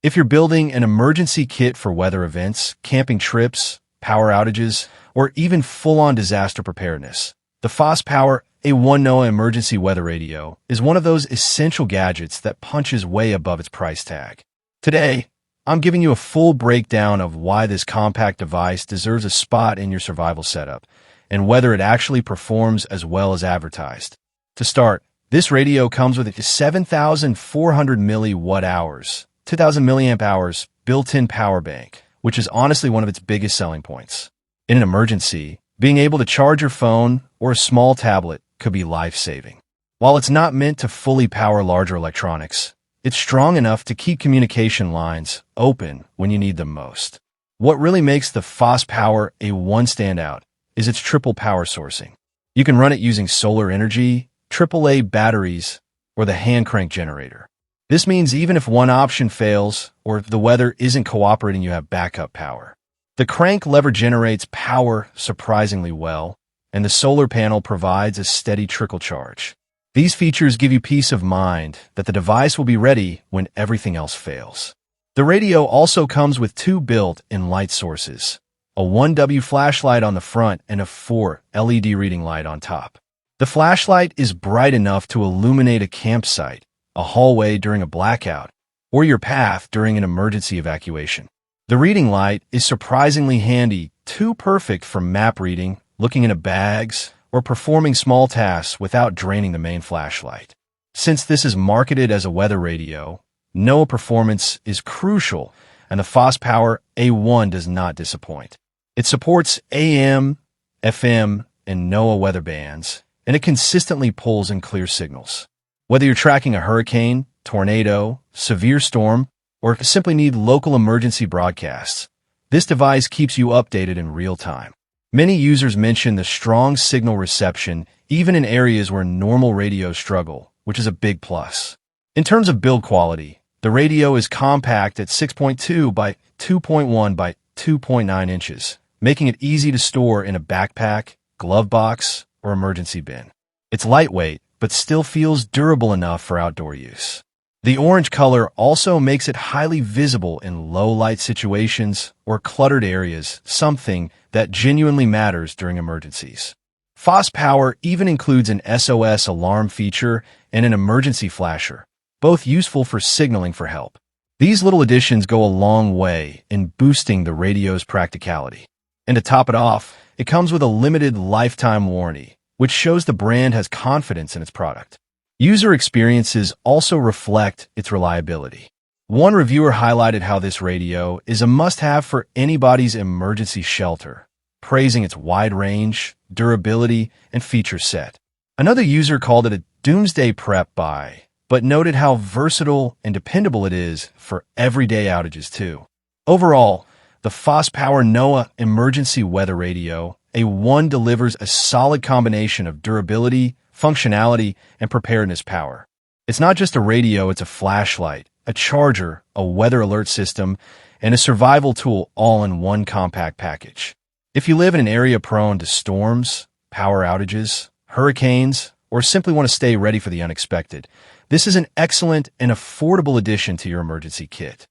If you're building an emergency kit for weather events, camping trips, power outages, or even full-on disaster preparedness, the FosPower A1 NOAA emergency weather radio is one of those essential gadgets that punches way above its price tag. Today, I'm giving you a full breakdown of why this compact device deserves a spot in your survival setup and whether it actually performs as well as advertised. To start, this radio comes with a 7,400 milliwatt-hours, 2,000 milliamp hours built-in power bank, which is honestly one of its biggest selling points. In an emergency, being able to charge your phone or a small tablet could be life-saving. While it's not meant to fully power larger electronics, it's strong enough to keep communication lines open when you need them most. What really makes the FosPower A1 stand out is its triple power sourcing. You can run it using solar energy, AAA batteries, or the hand crank generator. This means even if one option fails or if the weather isn't cooperating, you have backup power. The crank lever generates power surprisingly well, and the solar panel provides a steady trickle charge. These features give you peace of mind that the device will be ready when everything else fails. The radio also comes with two built-in light sources, a 1W flashlight on the front and a 4 LED reading light on top. The flashlight is bright enough to illuminate a campsite, a hallway during a blackout, or your path during an emergency evacuation. The reading light is surprisingly handy, too perfect for map reading, looking into bags, or performing small tasks without draining the main flashlight. Since this is marketed as a weather radio, NOAA performance is crucial, and the FosPower A1 does not disappoint. It supports AM, FM, and NOAA weather bands, and it consistently pulls in clear signals. Whether you're tracking a hurricane, tornado, severe storm, or simply need local emergency broadcasts, this device keeps you updated in real time. Many users mention the strong signal reception even in areas where normal radios struggle, which is a big plus. In terms of build quality, the radio is compact at 6.2 by 2.1 by 2.9 inches, making it easy to store in a backpack, glove box, or emergency bin. It's lightweight, but still feels durable enough for outdoor use. The orange color also makes it highly visible in low-light situations or cluttered areas, something that genuinely matters during emergencies. FosPower even includes an SOS alarm feature and an emergency flasher, both useful for signaling for help. These little additions go a long way in boosting the radio's practicality. And to top it off, it comes with a limited lifetime warranty, which shows the brand has confidence in its product. User experiences also reflect its reliability. One reviewer highlighted how this radio is a must-have for anybody's emergency shelter, praising its wide range, durability, and feature set. Another user called it a doomsday prep buy, but noted how versatile and dependable it is for everyday outages too. Overall, the FosPower NOAA Emergency Weather Radio A1 delivers a solid combination of durability, functionality, and preparedness power. It's not just a radio, it's a flashlight, a charger, a weather alert system, and a survival tool all in one compact package. If you live in an area prone to storms, power outages, hurricanes, or simply want to stay ready for the unexpected, this is an excellent and affordable addition to your emergency kit.